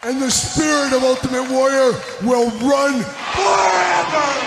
And the spirit of Ultimate Warrior will run forever!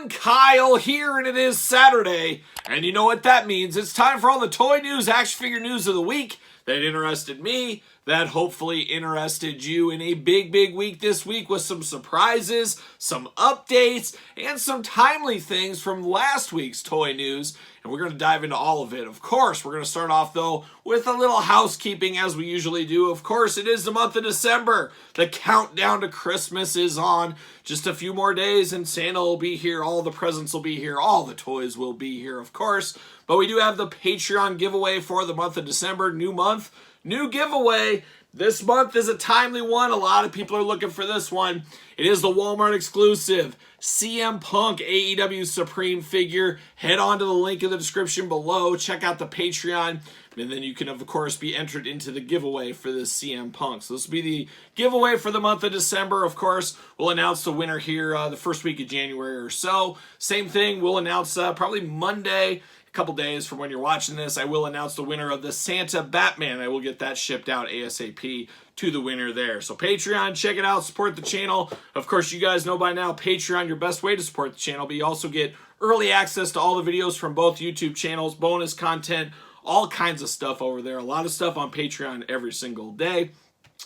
Kyle here, and it is Saturday, and you know what that means. It's time for all the toy news, action figure news of the week that interested me, that hopefully interested you in a big week this week with some surprises, some updates, and some timely things from last week's toy news. And we're going to dive into all of it. Of course, we're going to start off, though, with a little housekeeping, as we usually do. Of course, it is the month of December. The countdown to Christmas is on. Just a few more days, and Santa will be here. All the presents will be here. All the toys will be here, of course. But we do have the Patreon giveaway for the month of December. New month, new giveaway. This month is a timely one. A lot of people are looking for this one. It is the Walmart exclusive CM Punk AEW Supreme figure. Head on to the link in the description below. Check out the Patreon. And then you can, of course, be entered into the giveaway for this CM Punk. So this will be the giveaway for the month of December. Of course, we'll announce the winner here the first week of January or so. Same thing, we'll announce probably Monday, couple days from when you're watching this. I will announce the winner of the Santa Batman. I will get that shipped out ASAP to the winner there. So Patreon, check it out, support the channel. Of course, you guys know by now, Patreon, your best way to support the channel, but you also get early access to all the videos from both YouTube channels, bonus content, all kinds of stuff over there. A lot of stuff on Patreon every single day.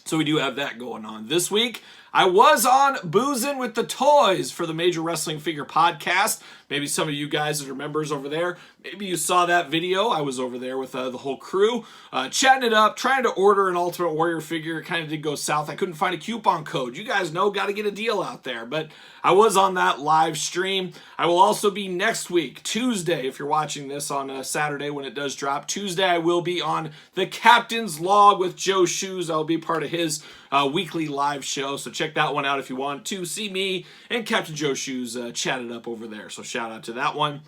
So we do have that going on. This week, I was on Boozin' with the Toys for the Major Wrestling Figure Podcast. Maybe some of you guys that are members over there, maybe you saw that video. I was over there with the whole crew, chatting it up, trying to order an Ultimate Warrior figure. It kind of did go south. I couldn't find a coupon code. You guys know, got to get a deal out there. But I was on that live stream. I will also be next week, Tuesday, if you're watching this on Saturday when it does drop. Tuesday, I will be on the Captain's Log with Joe Shoes. I'll be part of his weekly live show. So check that one out if you want to see me and Captain Joe Shoes chat it up over there. So shout out to that one.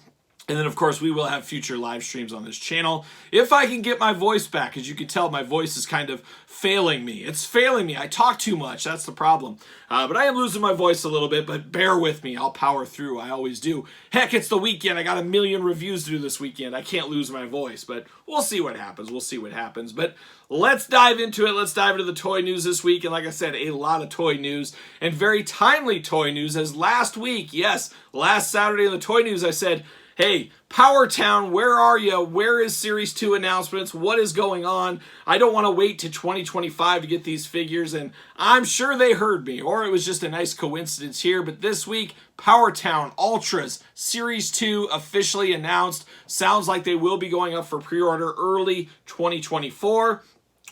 And then, of course, we will have future live streams on this channel. If I can get my voice back, as you can tell, my voice is kind of failing me. It's failing me. I talk too much. That's the problem. But I am losing my voice a little bit, but bear with me. I'll power through. I always do. Heck, it's the weekend. I got 1 million reviews to do this weekend. I can't lose my voice, but we'll see what happens. We'll see what happens. But let's dive into it. Let's dive into the toy news this week. And like I said, a lot of toy news and very timely toy news, as last week, yes, last Saturday in the toy news, I said, hey, Powertown, where are you? Where is Series 2 announcements? What is going on? I don't want to wait to 2025 to get these figures, and I'm sure they heard me, or it was just a nice coincidence here. But this week, Powertown Ultras Series 2 officially announced. Sounds like they will be going up for pre-order early 2024.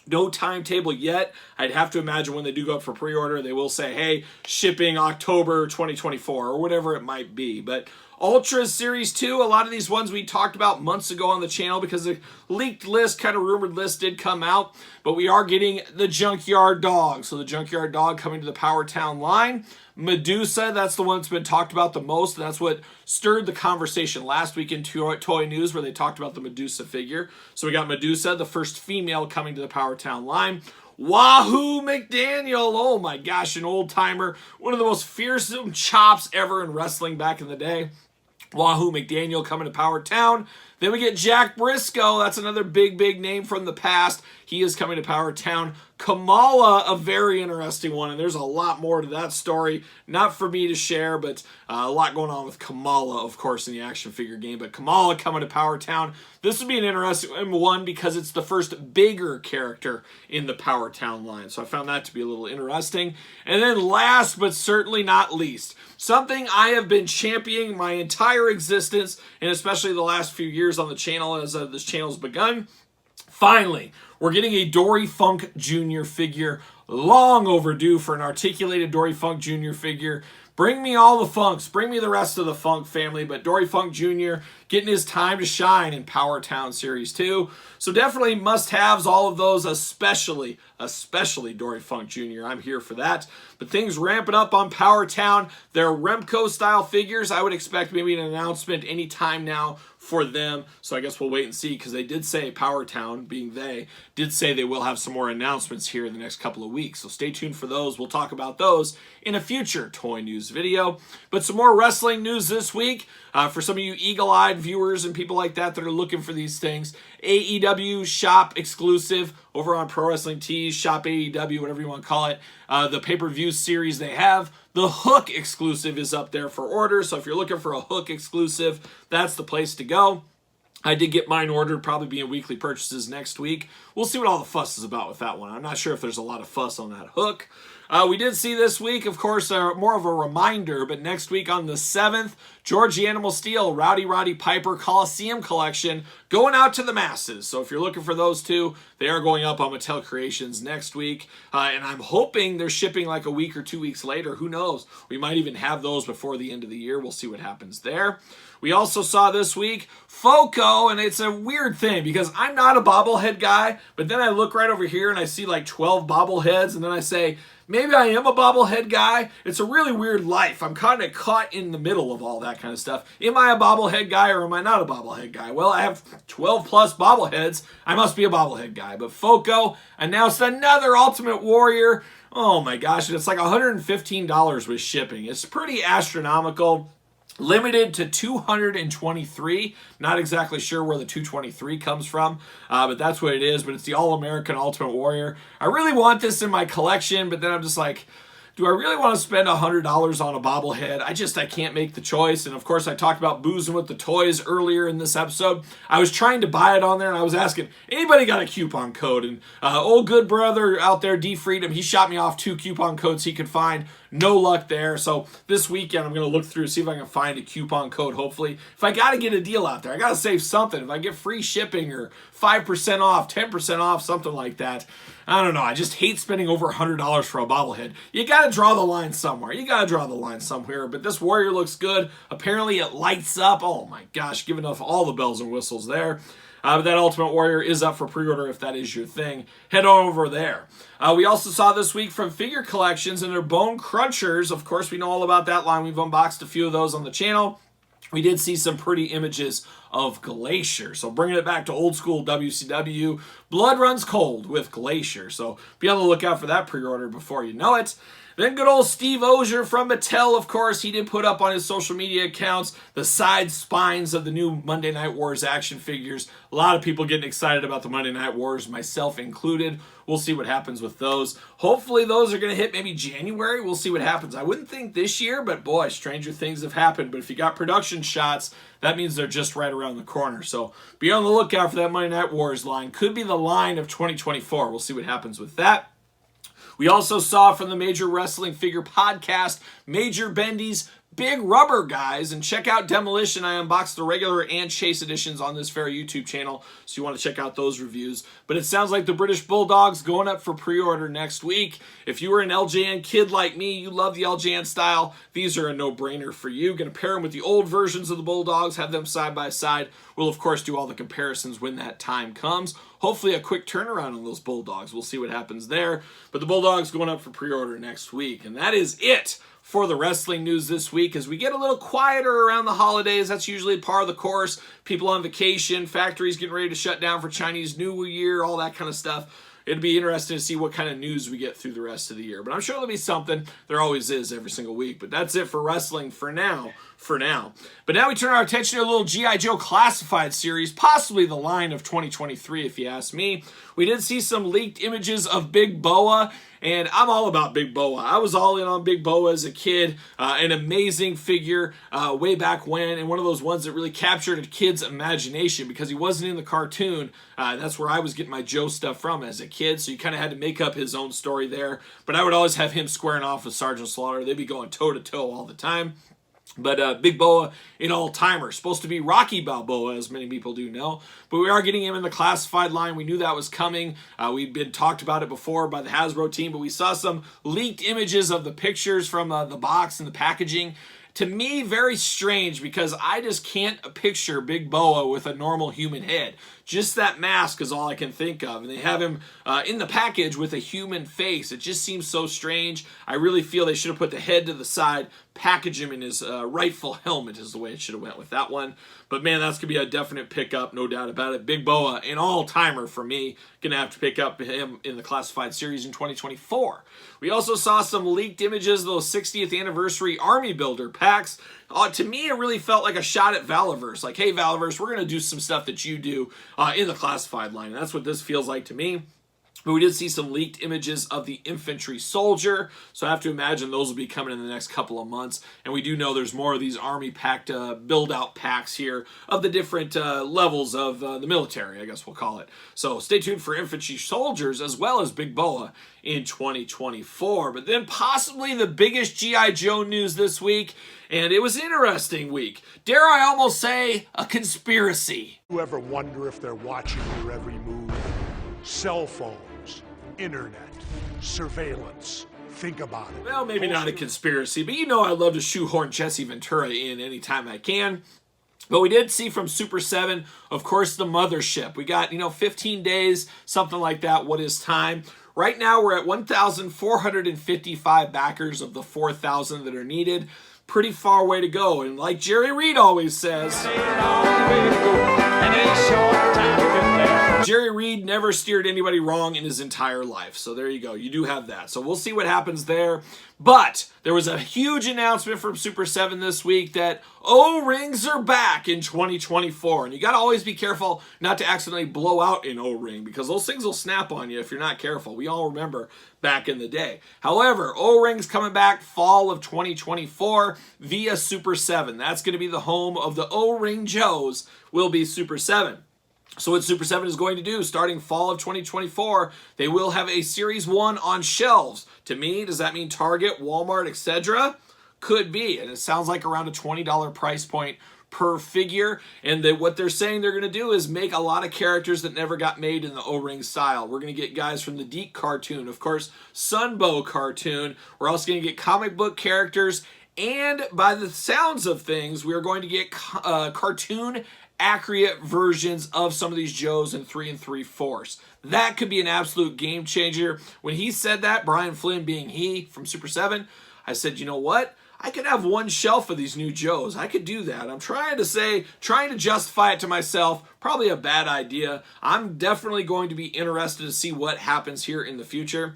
No timetable yet. I'd have to imagine when they do go up for pre-order, they will say, hey, shipping October 2024 or whatever it might be. But Ultra Series 2, a lot of these ones we talked about months ago on the channel because the leaked list, kind of rumored list did come out. But we are getting the Junkyard Dog. So the Junkyard Dog coming to the Powertown line. Medusa, that's the one that's been talked about the most. And that's what stirred the conversation last week in Toy News where they talked about the Medusa figure. So we got Medusa, the first female coming to the Powertown line. Wahoo McDaniel, oh my gosh, an old timer. One of the most fearsome chops ever in wrestling back in the day. Wahoo McDaniel coming to Powertown. Then we get Jack Briscoe. That's another big name from the past. He is coming to Powertown. Kamala, a very interesting one, and there's a lot more to that story. Not for me to share, but a lot going on with Kamala, of course, in the action figure game. But Kamala coming to Powertown. This would be an interesting one because it's the first bigger character in the Powertown line. So I found that to be a little interesting. And then last but certainly not least, something I have been championing my entire existence, and especially the last few years on the channel as this channel's begun. Finally, we're getting a Dory Funk Jr. figure. Long overdue for an articulated Dory Funk Jr. figure. Bring me all the Funks. Bring me the rest of the Funk family. But Dory Funk Jr. getting his time to shine in Powertown Series 2. So definitely must-haves, all of those, especially Dory Funk Jr. I'm here for that. But things ramping up on Powertown. They're Remco-style figures. I would expect maybe an announcement anytime now for them. So I guess we'll wait and see, because they did say, Powertown, being they, did say they will have some more announcements here in the next couple of weeks. So stay tuned for those. We'll talk about those in a future Toy News video. But some more wrestling news this week. For some of you eagle-eyed viewers and people like that are looking for these things, AEW Shop exclusive over on Pro Wrestling Tees, Shop AEW, whatever you want to call it. The pay-per-view series they have. The Hook exclusive is up there for order, so if you're looking for a Hook exclusive, that's the place to go. I did get mine ordered, probably being weekly purchases next week. We'll see what all the fuss is about with that one. I'm not sure if there's a lot of fuss on that Hook. We did see this week, of course, more of a reminder, but next week on the 7th, George the Animal Steel, Rowdy Roddy Piper Coliseum Collection going out to the masses. So if you're looking for those two, they are going up on Mattel Creations next week. And I'm hoping they're shipping like a week or 2 weeks later. Who knows? We might even have those before the end of the year. We'll see what happens there. We also saw this week Foco, and it's a weird thing because I'm not a bobblehead guy, but then I look right over here and I see like 12 bobbleheads, and then I say, maybe I am a bobblehead guy. It's a really weird life. I'm kind of caught in the middle of all that kind of stuff. Am I a bobblehead guy or am I not a bobblehead guy? Well, I have 12 plus bobbleheads. I must be a bobblehead guy. But Foco announced another Ultimate Warrior. Oh my gosh, and it's like $115 with shipping. It's pretty astronomical. Limited to 223. Not exactly sure where the 223 comes from, but that's what it is. But it's the All-American Ultimate Warrior. I really want this in my collection, but then I'm just like, do I really want to spend $100 on a bobblehead? I can't make the choice. And of course, I talked about boozing with the toys earlier in this episode. I was trying to buy it on there, and I was asking, anybody got a coupon code? And old good brother out there, D Freedom, he shot me off 2 coupon codes he could find. No luck there. So this weekend, I'm going to look through, see if I can find a coupon code, hopefully. If I got to get a deal out there, I got to save something. If I get free shipping or 5% off, 10% off, something like that. I don't know. I just hate spending over $100 for a bobblehead. You got to draw the line somewhere. But this Warrior looks good. Apparently, it lights up. Oh my gosh, giving off all the bells and whistles there. But that Ultimate Warrior is up for pre-order if that is your thing. Head on over there. We also saw this week from Figure Collections and their Bone Crunchers. Of course, we know all about that line. We've unboxed a few of those on the channel. We did see some pretty images of Glacier. So bringing it back to old school WCW, blood runs cold with Glacier. So be on the lookout for that pre-order before you know it. Then good old Steve Ozier from Mattel, of course, he did put up on his social media accounts the side spines of the new Monday Night Wars action figures. A lot of people getting excited about the Monday Night Wars, myself included. We'll see what happens with those. Hopefully those are going to hit maybe January. We'll see what happens. I wouldn't think this year, but boy, stranger things have happened. But if you got production shots, that means they're just right around the corner. So be on the lookout for that Monday Night Wars line. Could be the line of 2024. We'll see what happens with that. We also saw from the Major Wrestling Figure Podcast, Major Bendy's Big Rubber Guys, and check out Demolition. I unboxed the regular and Chase editions on this very YouTube channel, so you want to check out those reviews. But it sounds like the British Bulldog's going up for pre-order next week. If you were an LJN kid like me, you love the LJN style, these are a no-brainer for you. Going to pair them with the old versions of the Bulldogs, have them side by side. We'll, of course, do all the comparisons when that time comes. Hopefully a quick turnaround on those Bulldogs. We'll see what happens there. But the Bulldogs going up for pre-order next week. And that is it for the wrestling news this week. As we get a little quieter around the holidays, that's usually par of the course. People on vacation, factories getting ready to shut down for Chinese New Year, all that kind of stuff. It'd be interesting to see what kind of news we get through the rest of the year. But I'm sure there'll be something. There always is every single week. But that's it for wrestling for now. But now we turn our attention to a little G.I. Joe Classified series, possibly the line of 2023 if you ask me. We did see some leaked images of Big Boa, and I'm all about Big Boa. I was all in on Big Boa as a kid. An amazing figure way back when, and one of those ones that really captured a kid's imagination because he wasn't in the cartoon. That's where I was getting my Joe stuff from as a kid, so you kind of had to make up his own story there. But I would always have him squaring off with Sergeant Slaughter. They'd be going toe-to-toe all the time. But Big Boa, an all-timer, supposed to be Rocky Balboa, as many people do know. But we are getting him in the classified line. We knew that was coming. We'd been talked about it before by the Hasbro team, but we saw some leaked images of the pictures from the box and the packaging. To me, very strange, because I just can't picture Big Boa with a normal human head. Just that mask is all I can think of. And they have him in the package with a human face. It just seems so strange. I really feel they should have put the head to the side, package him in his rightful helmet is the way it should have went with that one. But man, that's going to be a definite pickup, no doubt about it. Big Boa, an all-timer for me. Going to have to pick up him in the classified series in 2024. We also saw some leaked images of those 60th anniversary Army Builder packs. To me, it really felt like a shot at Valaverse. Like, hey, Valaverse, we're going to do some stuff that you do in the classified line. And that's what this feels like to me. But we did see some leaked images of the infantry soldier, so I have to imagine those will be coming in the next couple of months. And we do know there's more of these army packed build-out packs here of the different levels of the military, I guess we'll call it. So stay tuned for infantry soldiers as well as Big Boa in 2024. But then possibly the biggest G.I. Joe news this week, and it was an interesting week. Dare I almost say a conspiracy. You ever wonder if they're watching your every move? Cell phones, internet, surveillance. Think about it. Well, maybe not a conspiracy, but you know I love to shoehorn Jesse Ventura in anytime I can. But we did see from Super 7, of course, the mothership. We got, 15 days, something like that. What is time? Right now, we're at 1,455 backers of the 4,000 that are needed. Pretty far way to go. And like Jerry Reed always says, Jerry Reed never steered anybody wrong in his entire life. So there you go. You do have that. So we'll see what happens there. But there was a huge announcement from Super 7 this week that O-rings are back in 2024. And you got to always be careful not to accidentally blow out an O-ring, because those things will snap on you if you're not careful. We all remember back in the day. However, O-rings coming back fall of 2024 via Super 7. That's going to be the home of the O-ring Joes, will be Super 7. So what Super 7 is going to do, starting fall of 2024, they will have a Series 1 on shelves. To me, does that mean Target, Walmart, etc.? Could be. And it sounds like around a $20 price point per figure. And what they're saying they're going to do is make a lot of characters that never got made in the O-ring style. We're going to get guys from the Deke cartoon, of course, Sunbow cartoon. We're also going to get comic book characters. And by the sounds of things, we are going to get cartoon accurate versions of some of these Joes in 3 3/4. That could be an absolute game changer. When he said that, Brian Flynn being he from Super 7, I said, you know what? I could have one shelf of these new Joes. I could do that. I'm trying to justify it to myself. Probably a bad idea. I'm definitely going to be interested to see what happens here in the future.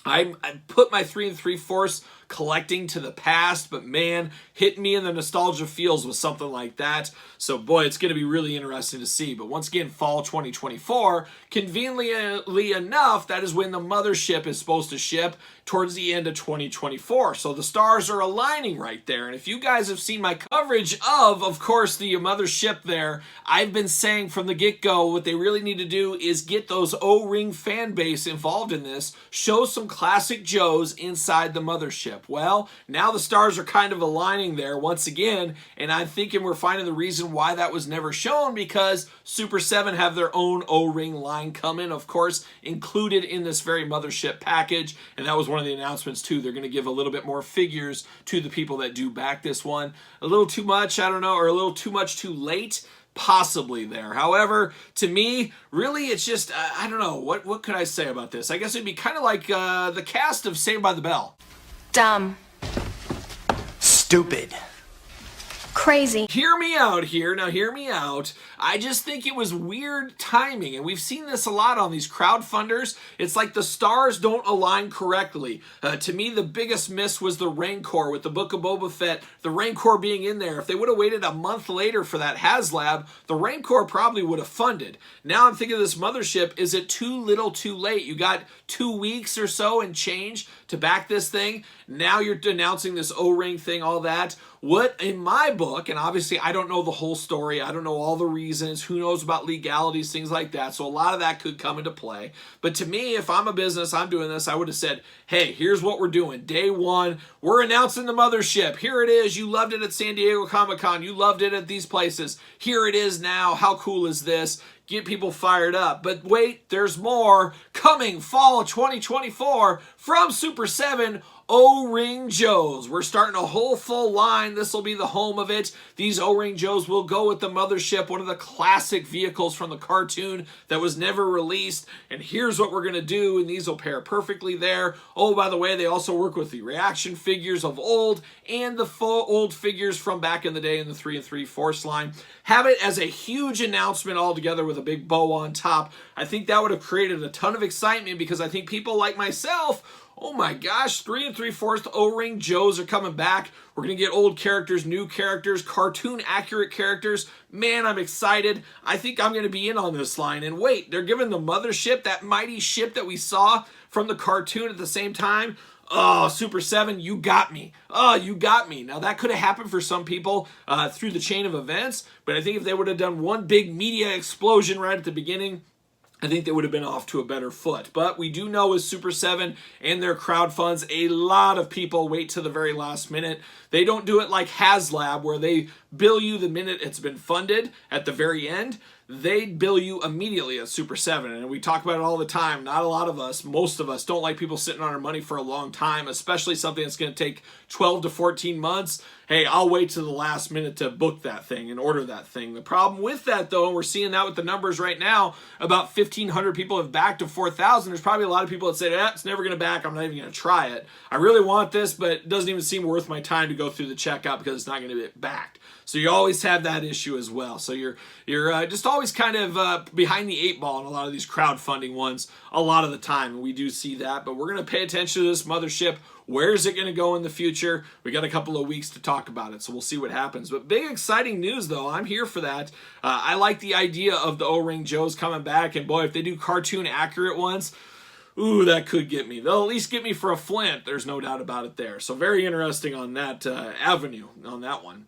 I put my 3 3/4 collecting to the past, but man, hit me in the nostalgia feels with something like that. So boy, it's going to be really interesting to see. But once again, fall 2024, conveniently enough, that is when the mothership is supposed to ship towards the end of 2024. So the stars are aligning right there. And if you guys have seen my coverage of course, the mothership there, I've been saying from the get-go, what they really need to do is get those O-ring fan base involved in this, show some classic Joes inside the mothership. Well, now the stars are kind of aligning there once again, and I'm thinking we're finding the reason why that was never shown, because Super 7 have their own O-ring line coming, of course, included in this very mothership package, and that was one of the announcements too. They're going to give a little bit more figures to the people that do back this one. A little too much, I don't know, or a little too much too late, possibly there. However, to me, really, it's just, I don't know, what could I say about this? I guess it'd be kind of like the cast of Saved by the Bell. Dumb. Stupid. Crazy. Hear me out here. Now hear me out. I just think it was weird timing, and we've seen this a lot on these crowdfunders. It's like the stars don't align correctly. To me, the biggest miss was the Rancor with the Book of Boba Fett, the Rancor being in there. If they would have waited a month later for that HasLab, the Rancor probably would have funded. Now I'm thinking of this mothership, is it too little too late? You got 2 weeks or so and change to back this thing. Now you're announcing this O-ring thing, all that. What, in my book, book, and obviously I don't know the whole story. I don't know all the reasons. Who knows about legalities, things like that. So a lot of that could come into play. But to me, if I'm a business, I'm doing this, I would have said, hey, here's what we're doing. Day one, we're announcing the mothership. Here it is. You loved it at San Diego Comic-Con. You loved it at these places. Here it is now. How cool is this? Get people fired up. But wait, there's more. Coming fall 2024 from Super 7, O-Ring Joes. We're starting a whole full line. This will be the home of it. These O-Ring Joes will go with the mothership, one of the classic vehicles from the cartoon that was never released. And here's what we're going to do, and these will pair perfectly there. Oh, by the way, they also work with the reaction figures of old and the full old figures from back in the day in the 3 and 3/4 line. Have it as a huge announcement all together with a big bow on top. I think that would have created a ton of excitement because I think people like myself, oh my gosh, 3 and 3/4 O-Ring Joes are coming back. We're going to get old characters, new characters, cartoon accurate characters. Man, I'm excited. I think I'm going to be in on this line. And wait, they're giving the mothership, that mighty ship that we saw from the cartoon at the same time. Oh, Super 7, you got me. Oh, you got me. Now, that could have happened for some people through the chain of events, but I think if they would have done one big media explosion right at the beginning, I think they would have been off to a better foot. But we do know with Super 7 and their crowd funds, a lot of people wait to the very last minute. They don't do it like HasLab, where they bill you the minute it's been funded at the very end. They bill you immediately at Super 7. And we talk about it all the time. Not a lot of us, most of us, don't like people sitting on our money for a long time, especially something that's going to take 12 to 14 months. Hey, I'll wait to the last minute to book that thing and order that thing. The problem with that, though, and we're seeing that with the numbers right now, about 1,500 people have backed to 4,000. There's probably a lot of people that say, it's never going to back. I'm not even going to try it. I really want this, but it doesn't even seem worth my time to go through the checkout because it's not going to be backed. So you always have that issue as well. So you're just always kind of behind the 8 ball in a lot of these crowdfunding ones a lot of the time. And we do see that, but we're going to pay attention to this mothership. Where is it going to go in the future? We got a couple of weeks to talk about it, so we'll see what happens. But big exciting news, though. I'm here for that. I like the idea of the O-Ring Joes coming back, and boy, if they do cartoon accurate ones, ooh, that could get me. They'll at least get me for a Flint. There's no doubt about it there. So very interesting on that avenue, on that one.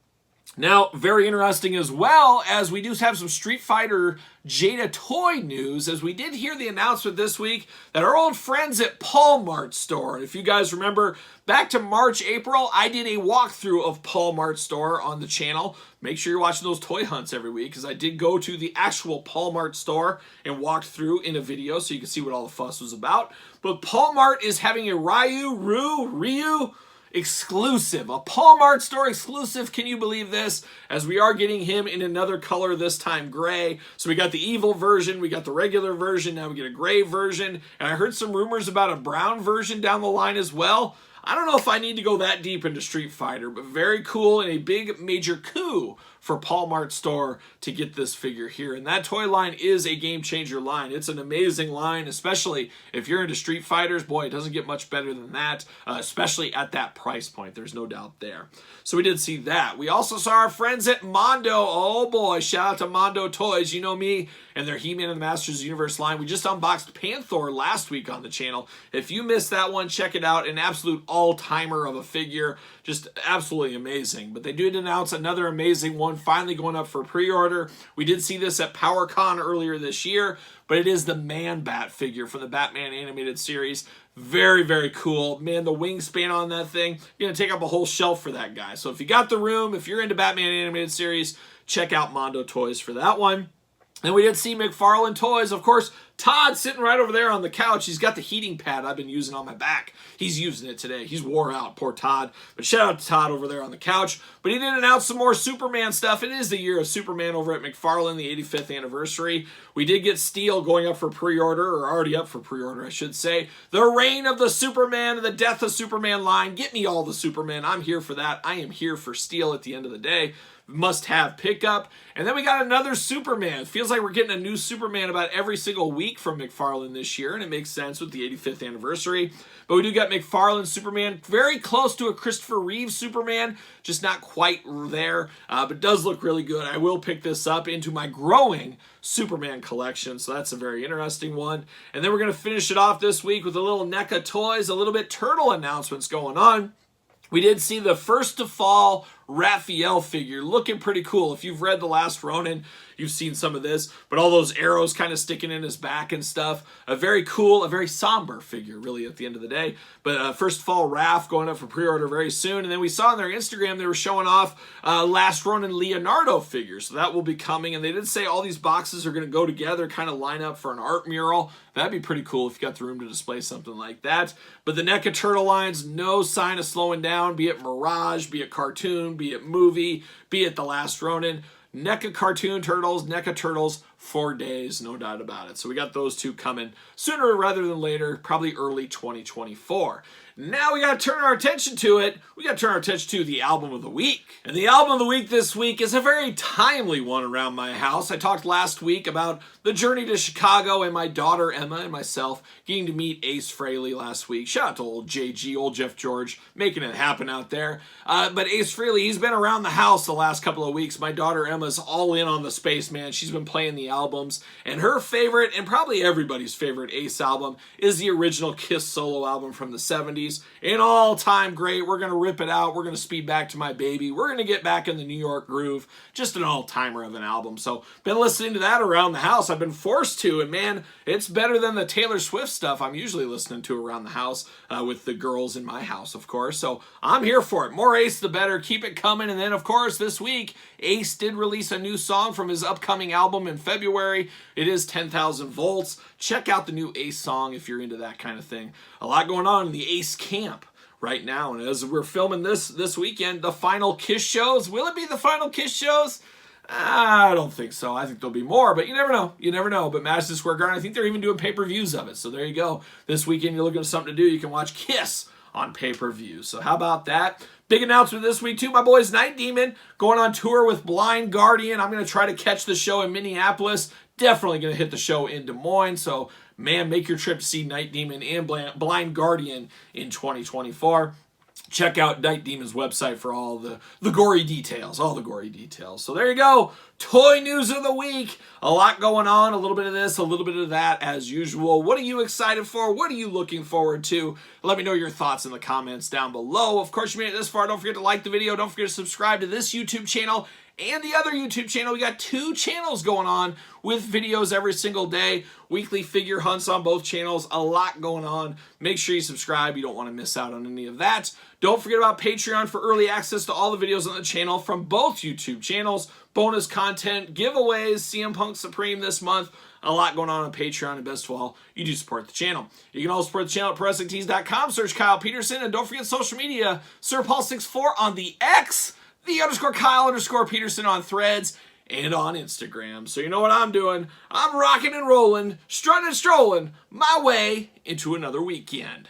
Now, very interesting as well, as we do have some Street Fighter Jada toy news, as we did hear the announcement this week that our old friends at Paul Mart Store, and if you guys remember, back to March, April, I did a walkthrough of Paul Mart Store on the channel. Make sure you're watching those toy hunts every week, because I did go to the actual Paul Mart Store and walked through in a video so you can see what all the fuss was about. But Paul Mart is having a Ryu exclusive, a Paul Mart Store exclusive. Can you believe this? As we are getting him in another color, this time gray. So we got the evil version, we got the regular version, now we get a gray version, and I heard some rumors about a brown version down the line as well. I don't know if I need to go that deep into Street Fighter, but very cool and a big major coup for Paul Mart Store to get this figure here. And that toy line is a game changer line. It's an amazing line, especially if you're into Street Fighters. Boy, it doesn't get much better than that, especially at that price point. There's no doubt there. So we did see that. We also saw our friends at Mondo. Oh boy, shout out to Mondo Toys. You know me and their He-Man and the Masters of the Universe line. We just unboxed Panther last week on the channel. If you missed that one, check it out. An absolute all-timer of a figure. Just absolutely amazing. But they did announce another amazing one finally going up for pre-order. We did see this at PowerCon earlier this year, but it is the Man-Bat figure from the Batman animated series. Very, very cool. Man, the wingspan on that thing, you're going to take up a whole shelf for that guy. So if you got the room, if you're into Batman animated series, check out Mondo Toys for that one. And we did see McFarlane Toys. Of course, Todd sitting right over there on the couch. He's got the heating pad I've been using on my back. He's using it today. He's wore out, poor Todd. But shout out to Todd over there on the couch. But he did announce some more Superman stuff. It is the year of Superman over at McFarlane, the 85th anniversary. We did get Steel going up for pre-order, or already up for pre-order, I should say. The Reign of the Superman and the Death of Superman line. Get me all the Superman. I'm here for that. I am here for Steel at the end of the day. Must-have pickup. And then we got another Superman. It feels like we're getting a new Superman about every single week from McFarlane this year, and it makes sense with the 85th anniversary. But we do got McFarlane Superman, very close to a Christopher Reeve Superman, just not quite there, but does look really good. I will pick this up into my growing Superman collection, so that's a very interesting one. And then we're going to finish it off this week with a little NECA Toys, a little bit Turtle announcements going on. We did see the first to fall Raphael figure. Looking pretty cool. If you've read The Last Ronin, you've seen some of this, but all those arrows kind of sticking in his back and stuff. A very cool, a very somber figure, really, at the end of the day. But first of all, Raph going up for pre-order very soon. And then we saw on their Instagram they were showing off Last Ronin Leonardo figures. So that will be coming. And they did say all these boxes are going to go together, kind of line up for an art mural. That'd be pretty cool if you got the room to display something like that. But the NECA Turtle lines, no sign of slowing down, be it Mirage, be it cartoon, be it movie, be it The Last Ronin. NECA cartoon turtles, NECA turtles, 4 days, no doubt about it. So we got those two coming sooner rather than later, probably early 2024. Now we got to turn our attention to it. We got to turn our attention to the album of the week. And the album of the week this week is a very timely one around my house. I talked last week about the journey to Chicago and my daughter Emma and myself getting to meet Ace Frehley last week. Shout out to old JG, old Jeff George, making it happen out there. But Ace Frehley, he's been around the house the last couple of weeks. My daughter Emma's all in on the Spaceman. She's been playing the albums. And her favorite, and probably everybody's favorite Ace album, is the original Kiss solo album from the 70s. An all-time great. We're going to rip it out. We're going to speed back to My Baby. We're going to get back in the New York groove. Just an all-timer of an album. So, been listening to that around the house. I've been forced to, and man, it's better than the Taylor Swift stuff I'm usually listening to around the house with the girls in my house, of course. So, I'm here for it. More Ace, the better. Keep it coming. And then, of course, this week, Ace did release a new song from his upcoming album in February. It is 10,000 Volts. Check out the new Ace song if you're into that kind of thing. A lot going on in the Ace camp right now. And as we're filming this weekend, the final Kiss shows. Will it be the final Kiss shows? I don't think so. I think there'll be more, but you never know. You never know. But Madison Square Garden, I think they're even doing pay-per-views of it. So there you go. This weekend, you're looking for something to do. You can watch Kiss on pay-per-view. So how about that? Big announcement this week, too. My boys, Night Demon, going on tour with Blind Guardian. I'm going to try to catch the show in Minneapolis. Definitely going to hit the show in Des Moines. So, man, make your trip to see Night Demon and Blind Guardian in 2024. Check out Night Demon's website for all the gory details, So there you go. Toy news of the week. A lot going on. A little bit of this, a little bit of that as usual. What are you excited for? What are you looking forward to? Let me know your thoughts in the comments down below. Of course, you made it this far. Don't forget to like the video. Don't forget to subscribe to this YouTube channel and the other YouTube channel. We got 2 channels going on with videos every single day. Weekly figure hunts on both channels. A lot going on. Make sure you subscribe. You don't want to miss out on any of that. Don't forget about Patreon for early access to all the videos on the channel from both YouTube channels. Bonus content, giveaways, CM Punk Supreme this month. A lot going on Patreon, and best of all, you do support the channel. You can also support the channel at ProWrestlingTees.com. Search Kyle Peterson, and don't forget social media. SirPaul64 on the X, the _Kyle_Peterson on Threads, and on Instagram. So you know what I'm doing. I'm rocking and rolling, strutting and strolling my way into another weekend.